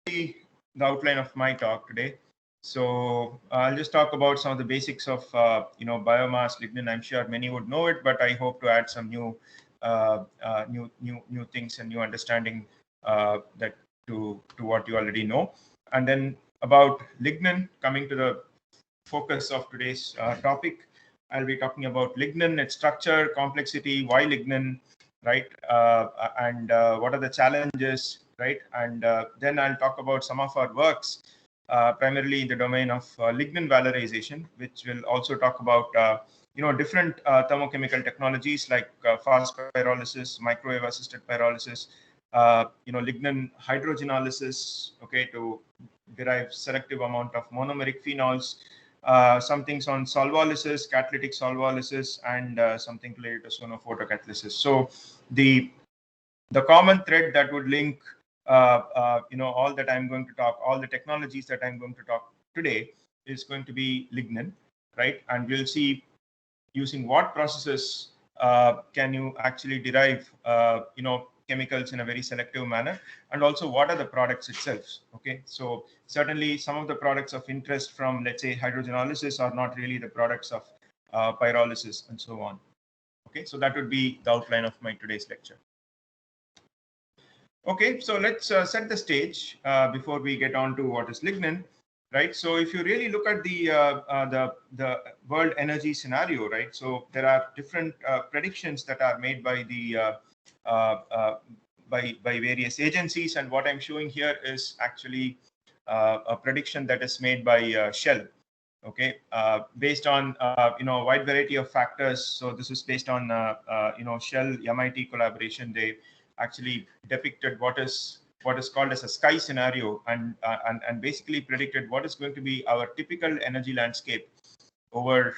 the outline of my talk today. So I'll just talk about some of the basics of biomass lignin. I'm sure many would know it, but I hope to add some new things and new understanding that to what you already know. And then about lignin, coming to the focus of today's topic, I'll be talking about lignin, its structure, complexity, why lignin, right? And what are the challenges, right? And then I'll talk about some of our works, primarily in the domain of lignin valorization, which will also talk about different thermochemical technologies like fast pyrolysis, microwave assisted pyrolysis, lignin hydrogenolysis, okay, to derive selective amount of monomeric phenols, some things on solvolysis, catalytic solvolysis, and something related to sonophotocatalysis. So the common thread that would link all that I'm going to talk, all the technologies that I'm going to talk today is going to be lignin, right? And we'll see using what processes can you actually derive chemicals in a very selective manner, and also what are the products itself. Okay, so certainly some of the products of interest from, let's say, hydrogenolysis are not really the products of pyrolysis and so on. Okay, so that would be the outline of my today's lecture. Okay, so let's set the stage before we get on to what is lignin, right? So if you really look at the world energy scenario, right? So there are different predictions that are made by the by various agencies, and what I'm showing here is actually a prediction that is made by Shell. Okay, based on a wide variety of factors. So this is based on Shell MIT collaboration. They actually depicted what is called as a sky scenario, and basically predicted what is going to be our typical energy landscape over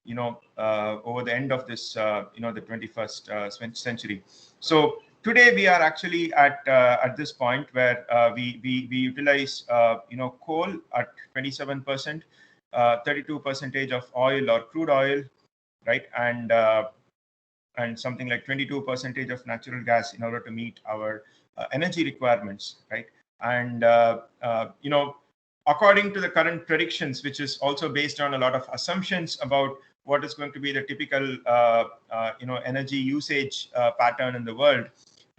over the end of this the 21st century. So today we are actually at this point where we utilize coal at 27%, 32% of oil or crude oil, right, and something like 22% of natural gas in order to meet our energy requirements, right? And according to the current predictions, which is also based on a lot of assumptions about what is going to be the typical energy usage pattern in the world,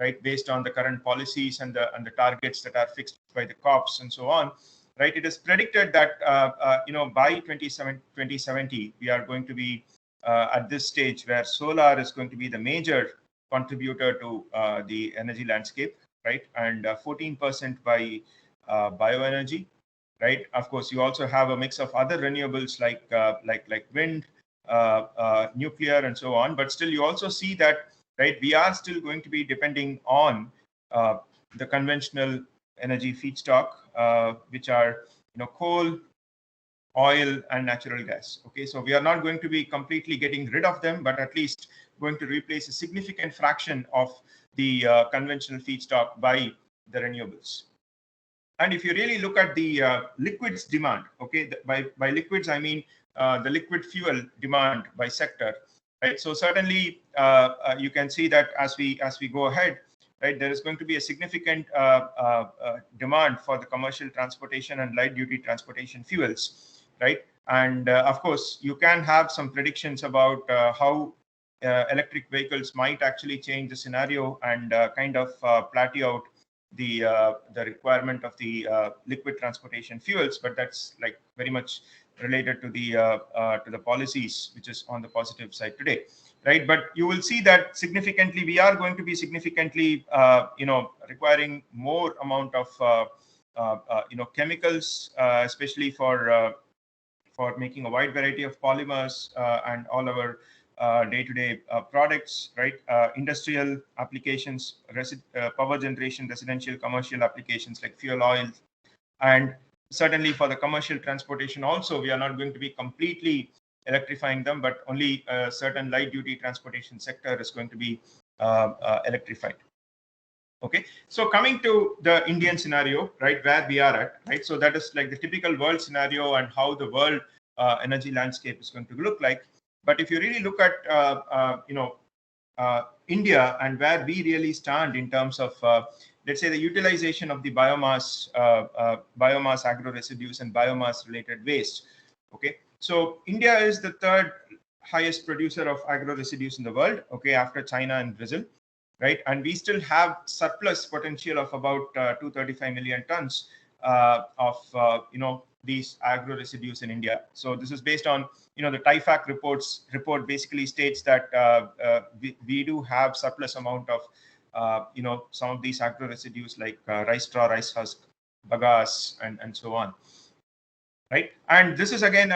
right, based on the current policies and the targets that are fixed by the COPs and so on, right, it is predicted that by 2070 we are going to be at this stage where solar is going to be the major contributor to the energy landscape, right, and 14% by bioenergy, right. Of course, you also have a mix of other renewables like wind, nuclear, and so on. But still, you also see that, right, we are still going to be depending on the conventional energy feedstock, which are coal, oil, and natural gas. Okay, so we are not going to be completely getting rid of them, but at least going to replace a significant fraction of the conventional feedstock by the renewables. And if you really look at the liquids demand, okay, by liquids I mean the liquid fuel demand by sector, right? So certainly you can see that as we go ahead, right, there is going to be a significant demand for the commercial transportation and light duty transportation fuels, right? And of course, you can have some predictions about how electric vehicles might actually change the scenario and kind of plateau out the requirement of the liquid transportation fuels, but that's like very much related to the policies, which is on the positive side today, right? But you will see that significantly we are going to be significantly requiring more amount of chemicals, especially for making a wide variety of polymers and all our day-to-day products, right? Industrial applications, power generation, residential, commercial applications like fuel oil, and certainly for the commercial transportation also, we are not going to be completely electrifying them, but only a certain light-duty transportation sector is going to be electrified. Okay, so coming to the Indian scenario, right, where we are at, right? So that is like the typical world scenario and how the world energy landscape is going to look like. But if you really look at India and where we really stand in terms of let's say, the utilization of the biomass agro residues and biomass related waste. Okay, so India is the third highest producer of agro residues in the world, okay, after China and Brazil, right? And we still have surplus potential of about 235 million tons of these agro residues in India. So this is based on the TIFAC report basically states that we do have surplus amount of some of these agro residues like rice straw, rice husk, bagasse, and so on, right? And this is again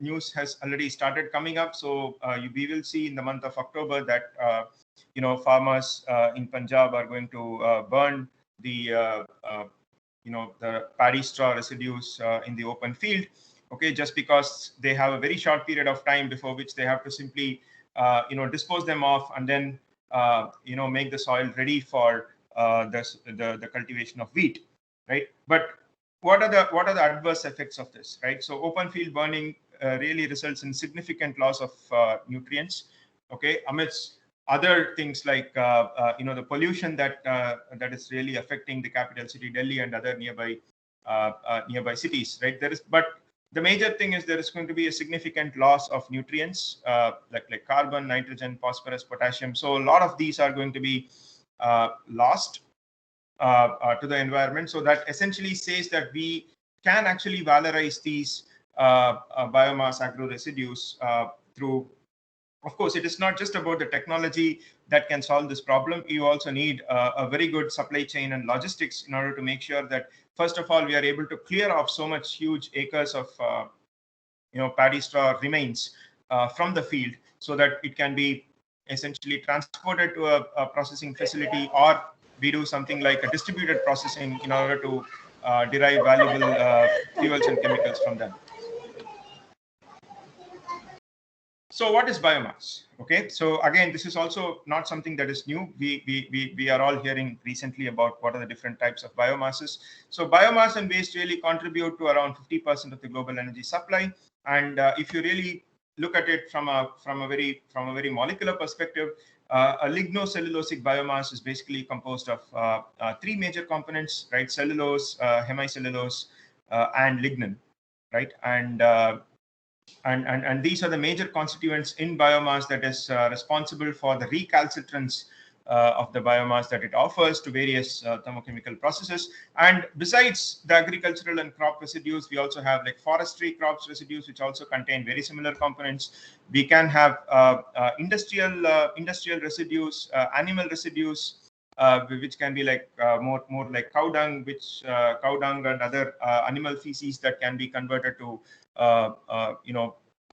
news has already started coming up. So we will see in the month of October that farmers in Punjab are going to burn the the paddy straw residues in the open field, okay, just because they have a very short period of time before which they have to simply dispose them off and then make the soil ready for the cultivation of wheat, right? But what are the adverse effects of this, right? So open field burning really results in significant loss of nutrients, okay, amidst other things like the pollution that is really affecting the capital city Delhi and other nearby cities, right? But the major thing is there is going to be a significant loss of nutrients like carbon, nitrogen, phosphorus, potassium. So a lot of these are going to be lost to the environment. So that essentially says that we can actually valorize these biomass agro residues through. Of course, it is not just about the technology that can solve this problem. You also need a very good supply chain and logistics in order to make sure that, first of all, we are able to clear off so much huge acres of paddy straw remains from the field, so that it can be essentially transported to a processing facility, or we do something like a distributed processing in order to derive valuable fuels and chemicals from them. So what is biomass? Okay, so again, this is also not something that is new. We are all hearing recently about what are the different types of biomasses. So biomass and waste really contribute to around 50% of the global energy supply. And if you really look at it from a very molecular perspective, a lignocellulosic biomass is basically composed of three major components, right? Cellulose, hemicellulose, and lignin, right? And these are the major constituents in biomass that is responsible for the recalcitrance of the biomass that it offers to various thermochemical processes. And besides the agricultural and crop residues, we also have like forestry crops residues, which also contain very similar components. We can have industrial residues, animal residues, which can be like more like cow dung, and other animal feces that can be converted to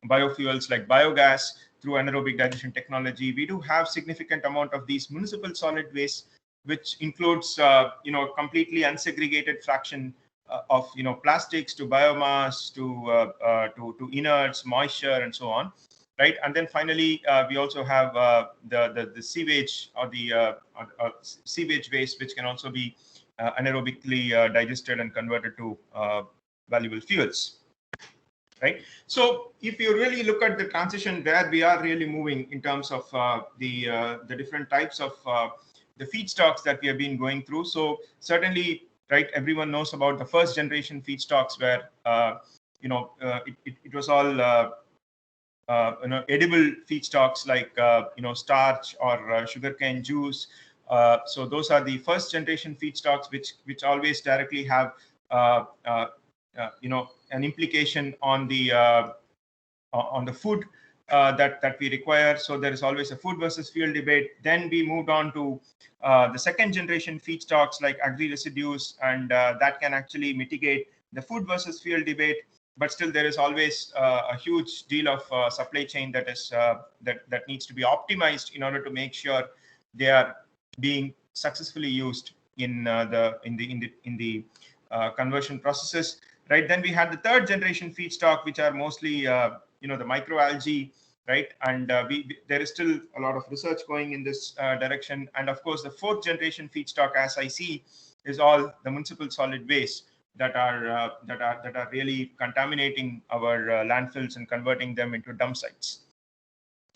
biofuels like biogas through anaerobic digestion technology. We do have significant amount of these municipal solid waste, which includes completely unsegregated fraction of plastics to biomass to inerts, moisture, and so on, right? And then finally, we also have the sewage or the sewage waste, which can also be anaerobically digested and converted to valuable fuels, right? So if you really look at the transition where we are really moving in terms of the different types of the feedstocks that we have been going through. So certainly, right, everyone knows about the first generation feedstocks where it was all edible feedstocks like starch or sugarcane juice. So those are the first generation feedstocks, which always directly have an implication on the food that we require. So there is always a food versus fuel debate. Then we moved on to the second generation feedstocks like agri residues, and that can actually mitigate the food versus fuel debate. But still, there is always a huge deal of supply chain that is that needs to be optimized in order to make sure they are being successfully used in the conversion processes, right? Then we had the third generation feedstock, which are mostly the microalgae, right? And there is still a lot of research going in this direction. And of course, the fourth generation feedstock, as I see, is all the municipal solid waste that are really contaminating our landfills and converting them into dump sites.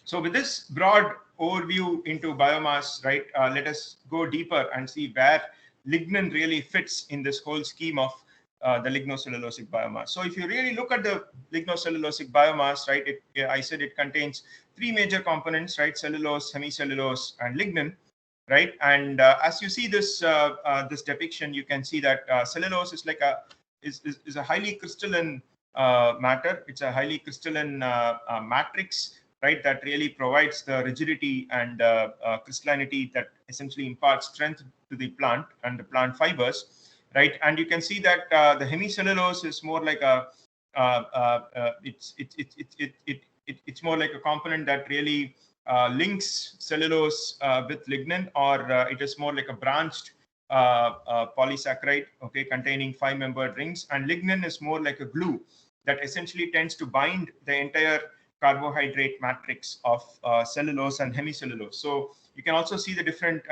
So with this broad overview into biomass, right, let us go deeper and see where lignin really fits in this whole scheme of the lignocellulosic biomass. So if you really look at the lignocellulosic biomass, right, I said it contains three major components, right, cellulose, hemicellulose, and lignin, right? And as you see this this depiction, you can see that cellulose is like is a highly crystalline matter. It's a highly crystalline matrix, right, that really provides the rigidity and crystallinity that essentially imparts strength to the plant and the plant fibers, right? And you can see that the hemicellulose is more like a it's more like a component that really links cellulose with lignin, or it is more like a branched polysaccharide, okay, containing 5-membered rings. And lignin is more like a glue that essentially tends to bind the entire carbohydrate matrix of cellulose and hemicellulose. So you can also see the different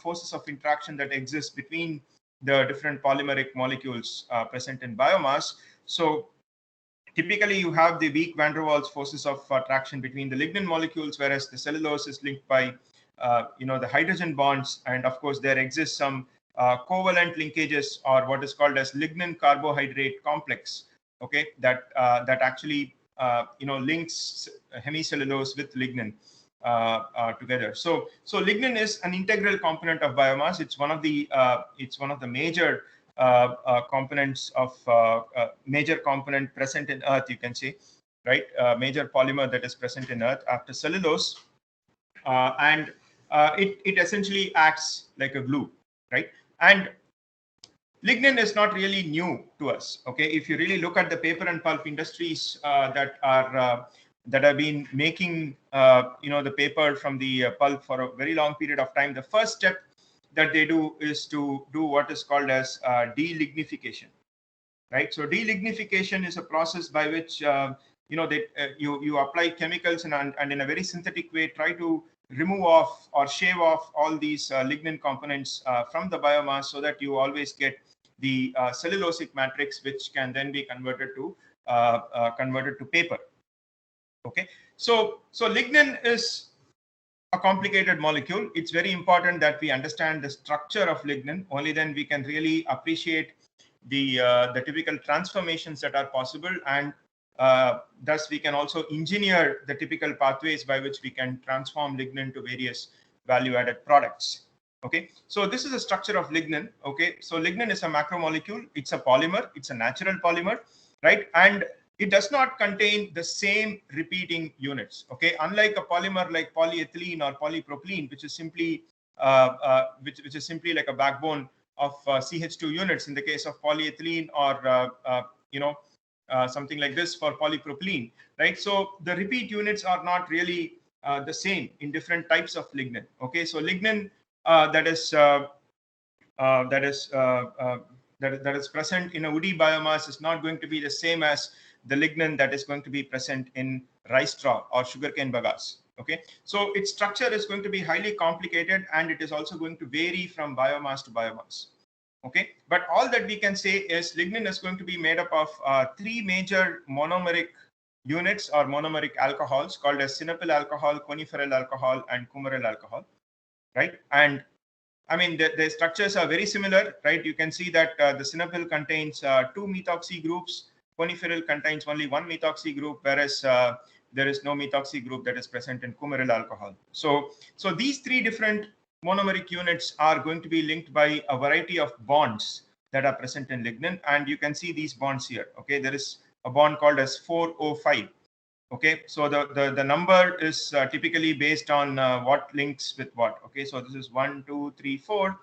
forces of interaction that exist between the different polymeric molecules present in biomass. So typically you have the weak van der Waals forces of attraction between the lignin molecules, whereas the cellulose is linked by the hydrogen bonds. And of course there exists some covalent linkages, or what is called as lignin carbohydrate complex, okay, that actually links hemicellulose with lignin together. So lignin is an integral component of biomass. It's one of the major components of major component present in earth, you can say, right? Major polymer that is present in earth after cellulose, and it essentially acts like a glue, right? And lignin is not really new to us, okay? If you really look at the paper and pulp industries that have been making the paper from the pulp for a very long period of time, the first step that they do is to do what is called as delignification, right? So delignification is a process by which you apply chemicals and in a very synthetic way try to remove off or shave off all these lignin components from the biomass, so that you always get the cellulosic matrix, which can then be converted to paper. Okay, so lignin is a complicated molecule. It's very important that we understand the structure of lignin. Only then we can really appreciate the typical transformations that are possible, and thus we can also engineer the typical pathways by which we can transform lignin to various value-added products. Okay, so this is the structure of lignin. Okay, so lignin is a macromolecule. It's a polymer. It's a natural polymer, right? And it does not contain the same repeating units. Okay, unlike a polymer like polyethylene or polypropylene, which is simply which is simply like a backbone of CH2 units in the case of polyethylene, or something like this for polypropylene, right? So the repeat units are not really the same in different types of lignin. Okay, so lignin that is present in a woody biomass is not going to be the same as the lignin that is going to be present in rice straw or sugarcane bagasse. Okay, so its structure is going to be highly complicated, and it is also going to vary from biomass to biomass. Okay, but all that we can say is lignin is going to be made up of three major monomeric units or monomeric alcohols called as synapyl alcohol, coniferyl alcohol, and coumaryl alcohol, right? And I mean, the structures are very similar, right? You can see that the synapyl contains 2 methoxy groups, coniferyl contains only 1 methoxy group, whereas there is no methoxy group that is present in coumaryl alcohol. So these three different monomeric units are going to be linked by a variety of bonds that are present in lignin, and you can see these bonds here. Okay, there is a bond called as 4O5. Okay, so the number is typically based on what links with what. Okay, so this is 1, 2, 3, 4,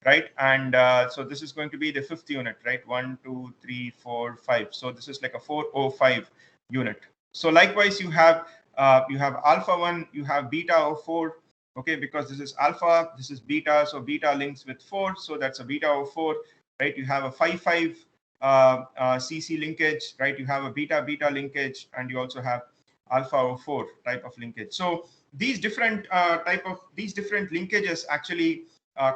right? And so this is going to be the fifth unit, right? 1, 2, 3, 4, 5. So this is like a 4O5 unit. So likewise, you have alpha 1, you have beta O4. Okay, because this is alpha, this is beta, so beta links with 4, so that's a beta O4, right? You have a 5-5 CC linkage, right? You have a beta-beta linkage, and you also have alpha O4 type of linkage. So these different linkages actually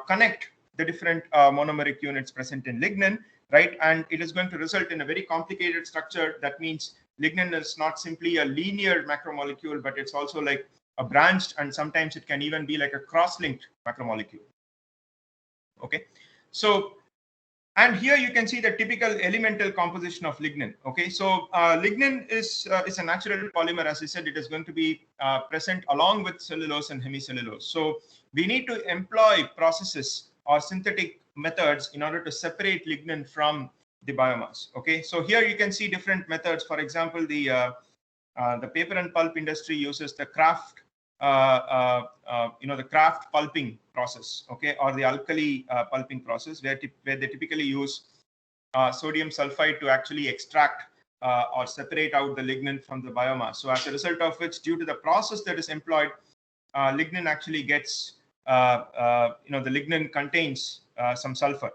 connect the different monomeric units present in lignin, right? And it is going to result in a very complicated structure. That means lignin is not simply a linear macromolecule, but it's also like a branched, and sometimes it can even be like a cross-linked macromolecule. Okay, so and here you can see the typical elemental composition of lignin. Okay, so lignin is a natural polymer. As I said, it is going to be present along with cellulose and hemicellulose. So we need to employ processes or synthetic methods in order to separate lignin from the biomass. Okay, so here you can see different methods. For example, the paper and pulp industry uses the Kraft, the Kraft pulping process, okay, or the alkali pulping process, where they typically use sodium sulfide to actually extract or separate out the lignin from the biomass. So as a result of which, due to the process that is employed, lignin actually gets, the lignin contains some sulfur.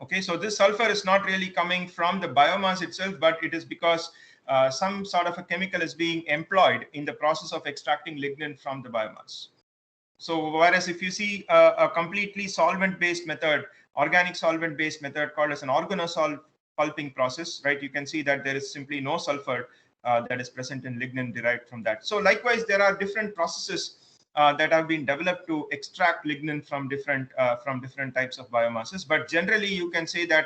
Okay, so this sulfur is not really coming from the biomass itself, but it is because some sort of a chemical is being employed in the process of extracting lignin from the biomass. So whereas if you see a completely solvent-based method, organic solvent-based method called as an organosolv pulping process, right, you can see that there is simply no sulfur that is present in lignin derived from that. So likewise, there are different processes that have been developed to extract lignin from different types of biomasses. But generally, you can say that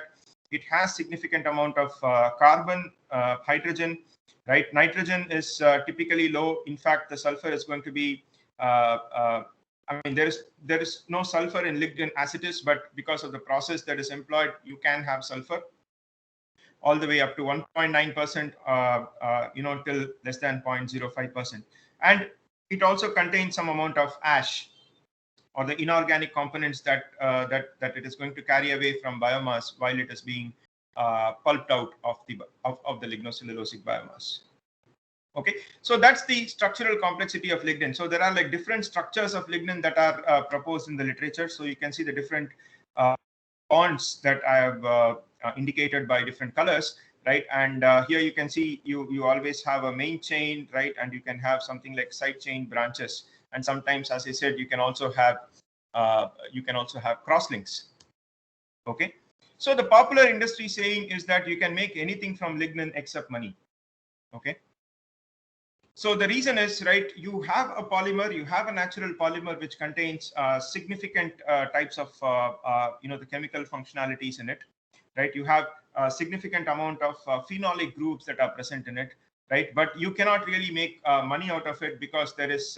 it has significant amount of carbon, hydrogen, right? Nitrogen is typically low. In fact, the sulfur is going to be I mean, there is no sulfur in lignin as it is, but because of the process that is employed, you can have sulfur all the way up to 1.9%, till less than 0.05%. And it also contains some amount of ash, or the inorganic components that it is going to carry away from biomass while it is being pulped out of the lignocellulosic biomass. Okay, so that's the structural complexity of lignin. So there are like different structures of lignin that are proposed in the literature. So you can see the different bonds that I have indicated by different colors, right? And here you can see you always have a main chain, right? And you can have something like side chain branches. And sometimes, as I said, you can also have crosslinks. Okay, so the popular industry saying is that you can make anything from lignin except money. Okay, so the reason is, right, you have a polymer, you have a natural polymer which contains significant types of the chemical functionalities in it, right? You have a significant amount of phenolic groups that are present in it, right? But you cannot really make money out of it because there is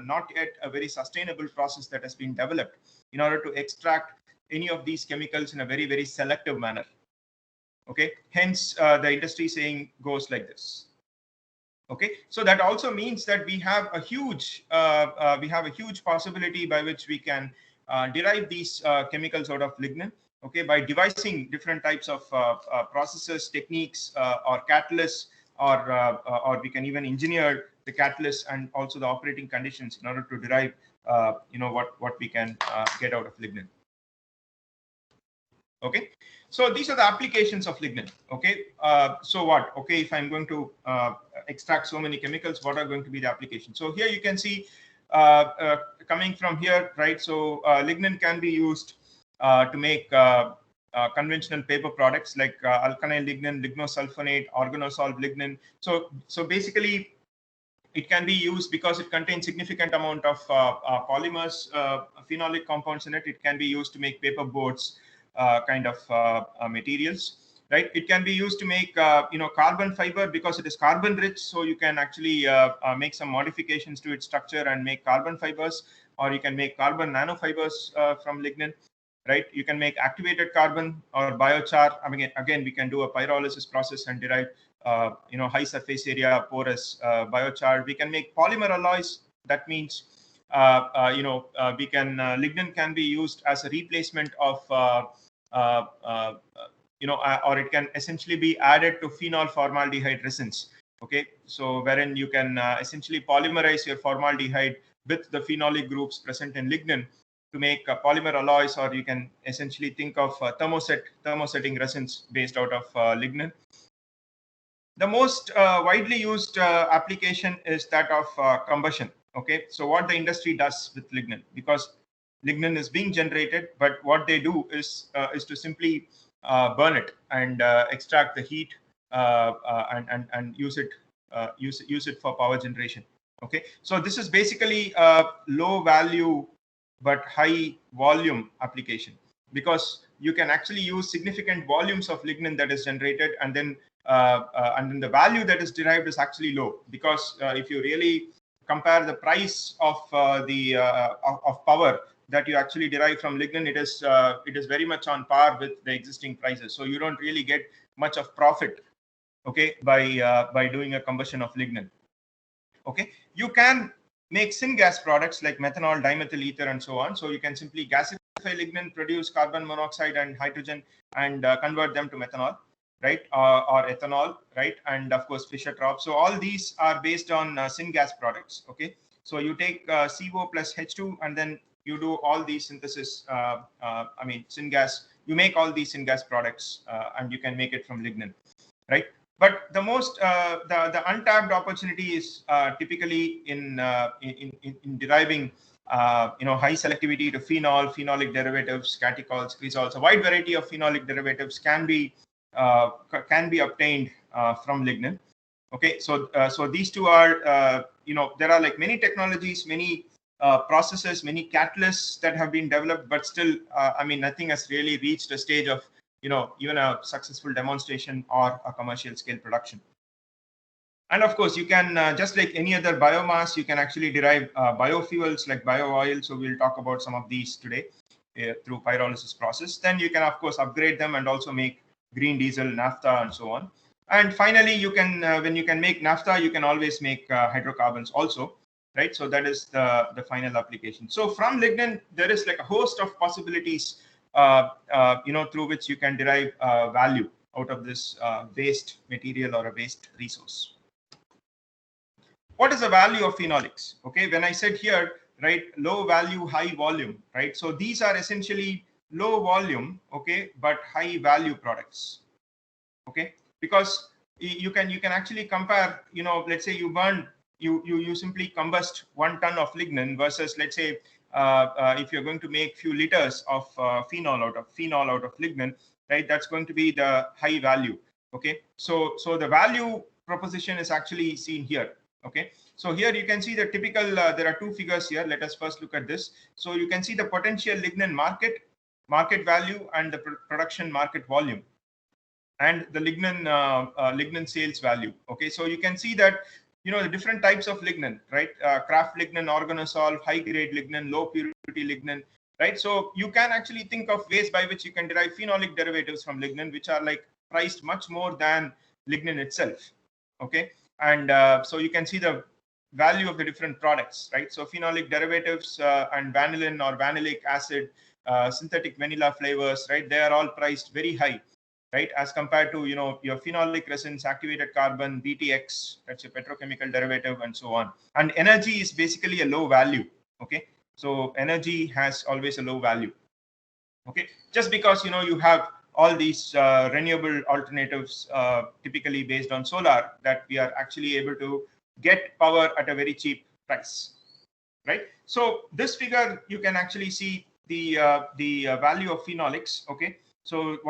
not yet a very sustainable process that has been developed in order to extract any of these chemicals in a very, very selective manner. Okay, hence the industry saying goes like this. Okay, so that also means that we have a huge possibility by which we can derive these chemicals out of lignin. Okay, by devising different types of processes, techniques, or catalysts, or we can even engineer the catalyst and also the operating conditions in order to derive what we can get out of lignin. Okay, so these are the applications of lignin. Okay, so what? Okay, if I'm going to extract so many chemicals, what are going to be the applications? So here you can see coming from here, right? So lignin can be used to make conventional paper products like alkyl lignin, lignosulfonate, organosolv lignin. So basically, it can be used because it contains significant amount of polymers, phenolic compounds in it. It can be used to make paper boards kind of materials, right? It can be used to make carbon fiber because it is carbon rich, so you can actually make some modifications to its structure and make carbon fibers, or you can make carbon nanofibers from lignin, right? You can make activated carbon or biochar. I mean, again, we can do a pyrolysis process and derive high surface area porous biochar. We can make polymer alloys. That means lignin can be used as a replacement of or it can essentially be added to phenol formaldehyde resins. Okay, so wherein you can essentially polymerize your formaldehyde with the phenolic groups present in lignin to make polymer alloys, or you can essentially think of thermosetting resins based out of lignin. The most widely used application is that of combustion. Okay, so what the industry does with lignin, because lignin is being generated, but what they do is to simply burn it and extract the heat and use it for power generation. Okay, so this is basically low value but high volume application, because you can actually use significant volumes of lignin that is generated, and then the value that is derived is actually low, because if you really compare the price of of power that you actually derive from lignin, it is very much on par with the existing prices. So you don't really get much of profit, okay, by doing a combustion of lignin. Okay, you can make syngas products like methanol, dimethyl ether, and so on. So you can simply gasify lignin, produce carbon monoxide and hydrogen, and convert them to methanol, right, or ethanol, right, and of course Fischer-Tropsch. So all these are based on syngas products. Okay, so you take CO plus H2, and then you do all these synthesis. Syngas. You make all these syngas products, and you can make it from lignin, right? But the most the untapped opportunity is typically in deriving high selectivity to phenol, phenolic derivatives, catechols, cresols. A wide variety of phenolic derivatives can be obtained from lignin. Okay, so these two are there are like many technologies, many processes, many catalysts that have been developed, but still nothing has really reached a stage of even a successful demonstration or a commercial scale production. And of course, you can just like any other biomass, you can actually derive biofuels like bio oil. So we'll talk about some of these today through pyrolysis process. Then you can of course upgrade them and also make green diesel, naphtha, and so on. And finally, you can when you can make naphtha, you can always make hydrocarbons also, right? So that is the final application. So from lignin, there is like a host of possibilities through which you can derive value out of this waste material or a waste resource. What is the value of phenolics? Okay, when I said here, right, low value, high volume, right? So these are essentially low volume, okay, but high value products. Okay, because you can actually compare, let's say you burn, you simply combust 1 ton of lignin versus, let's say, if you're going to make few liters of phenol out of lignin, right, that's going to be the high value. Okay, so the value proposition is actually seen here. Okay, so here you can see the typical there are 2 figures here. Let us first look at this. So you can see the potential lignin market value and the production market volume, and the lignin sales value. Okay, so you can see that the different types of lignin, right? Craft lignin, organosolv, high grade lignin, low purity lignin, right? So you can actually think of ways by which you can derive phenolic derivatives from lignin, which are like priced much more than lignin itself. Okay, and so you can see the value of the different products, right? So phenolic derivatives and vanillin or vanillic acid, synthetic vanilla flavors, right? They are all priced very high, right, as compared to your phenolic resins, activated carbon, BTX, that's a petrochemical derivative, and so on. And energy is basically a low value. Okay, so energy has always a low value. Okay, just because you have all these renewable alternatives, typically based on solar, that we are actually able to get power at a very cheap price, right? So this figure, you can actually see the value of phenolics. Okay, so what